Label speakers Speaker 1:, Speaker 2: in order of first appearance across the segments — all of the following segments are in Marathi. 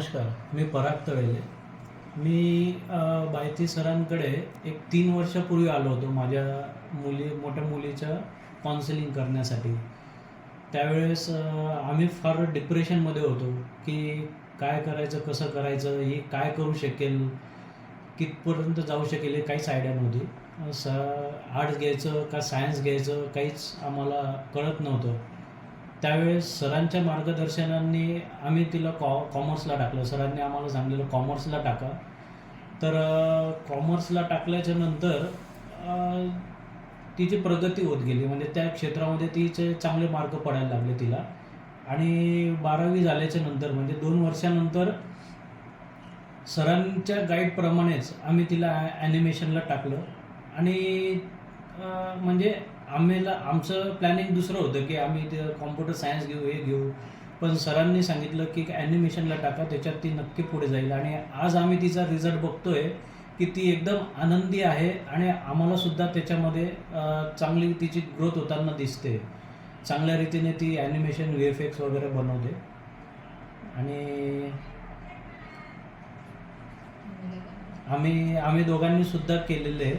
Speaker 1: नमस्कार, मी पराग तवेले. मी बायती सरांकडे एक 3 वर्षापूर्वी आलो होतो माझ्या मोठ्या मुलीचं काउन्सिलिंग करण्यासाठी. त्यावेळेस आम्ही फार डिप्रेशनमध्ये होतो की काय करायचं, कसं करायचं, हे काय करू शकेल, कितपर्यंत जाऊ शकेल हे काहीच आयडिया नव्हती. आर्ट्स घ्यायचं का सायन्स घ्यायचं काहीच आम्हाला कळत नव्हतं. त्यावेळेस सरांच्या मार्गदर्शनाने आम्ही तिला कॉमर्सला टाकलं. सरांनी आम्हाला सांगितलेलं कॉमर्सला टाका. तर कॉमर्सला टाकल्याच्या नंतर तिची प्रगती होत गेली. म्हणजे त्या क्षेत्रामध्ये तिचे चांगले मार्क पडायला लागले तिला. आणि 12वी झाल्याच्या नंतर म्हणजे 2 वर्षानंतर सरांच्या गाईडप्रमाणेच आम्ही तिला ॲनिमेशनला टाकलं. आणि म्हणजे आमचं प्लॅनिंग दुसरं होतं की आम्ही ते कॉम्प्युटर सायन्स घेऊ, हे घेऊ. पण सरांनी सांगितलं की ॲनिमेशनला टाका, त्याच्यात ती नक्की पुढे जाईल. आणि आज आम्ही तिचा रिझल्ट बघतोय की ती एकदम आनंदी आहे आणि आम्हालासुद्धा त्याच्यामध्ये चांगली तिची ग्रोथ होताना दिसते. चांगल्या रीतीने ती ॲनिमेशन, VFX वगैरे बनवते. आणि आम्ही दोघांनीसुद्धा केलेले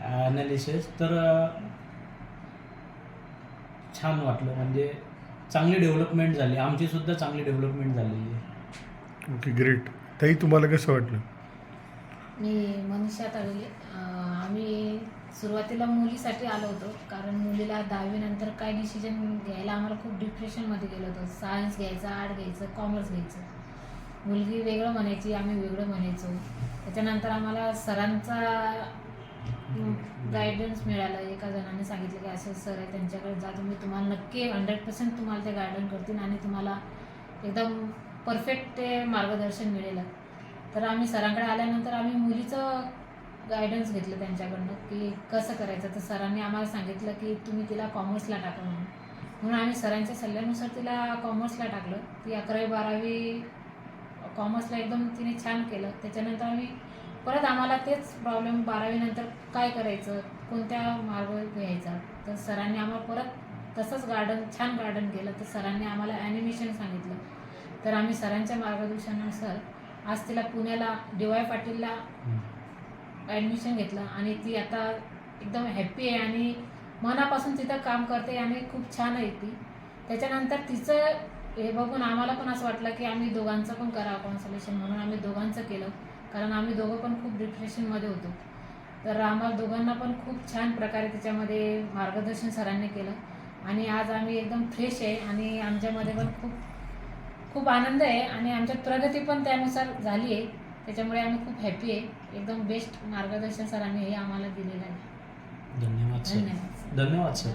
Speaker 1: ॲनालिसिस. तर छान वाटलं. म्हणजे चांगली डेव्हलपमेंट झाली, आमचीसुद्धा चांगली डेव्हलपमेंट झालेली आहे.
Speaker 2: Okay, great. ताई, तुम्हाला कसं वाटलं?
Speaker 3: मी मनीषा तवेले. आम्ही सुरुवातीला मुलीसाठी आलो होतो, कारण मुलीला 10वी नंतर काय डिसिजन घ्यायला आम्हाला खूप डिप्रेशनमध्ये गेलो होतो. सायन्स घ्यायचं, आर्ट घ्यायचं, कॉमर्स घ्यायचं. मुलगी वेगळं म्हणायची, आम्ही वेगळं म्हणायचो. त्याच्यानंतर आम्हाला सरांचा गायडन्स मिळाला. एका जणाने सांगितलं की असं सर आहे, त्यांच्याकडे जा तुम्ही, तुम्हाला नक्की 100% तुम्हाला ते गायडन करतील आणि तुम्हाला एकदम परफेक्ट ते मार्गदर्शन मिळेल. तर आम्ही सरांकडे आल्यानंतर आम्ही मुलीचं गायडन्स घेतलं त्यांच्याकडनं की कसं करायचं. तर सरांनी आम्हाला सांगितलं की तुम्ही तिला कॉमर्सला टाका म्हणून आम्ही सरांच्या सल्ल्यानुसार तिला कॉमर्सला टाकलं. ती 11वी 12वी कॉमर्सला एकदम तिने छान केलं. त्याच्यानंतर परत आम्हाला तेच प्रॉब्लेम, 12वी नंतर काय करायचं, कोणत्या मार्ग घ्यायचा. तर सरांनी आम्हाला परत तसंच छान गार्डन केलं. तर सरांनी आम्हाला ॲनिमेशन सांगितलं. तर आम्ही सरांच्या मार्गदर्शनानुसार आज तिला पुण्याला DY पाटीलला ॲडमिशन घेतलं आणि ती आता एकदम हॅप्पी आहे आणि मनापासून तिथं काम करते आणि खूप छान आहे ती. त्याच्यानंतर तिचं हे बघून आम्हाला पण असं वाटलं की आम्ही दोघांचं पण करावं कॉन्सलेशन, म्हणून आम्ही दोघांचं केलं. कारण आम्ही दोघं पण खूप डिप्रेशनमध्ये होतो. तर आम्हाला दोघांना पण खूप छान प्रकारे त्याच्यामध्ये मार्गदर्शन सरांनी केलं आणि आज आम्ही एकदम फ्रेश आहे आणि आमच्यामध्ये पण खूप आनंद आहे आणि आमच्यात प्रगती पण त्यानुसार झाली आहे. त्याच्यामुळे आम्ही खूप हॅप्पी आहे. एकदम बेस्ट मार्गदर्शन सरांनी हे आम्हाला दिलेलं आहे.
Speaker 1: धन्यवाद सर.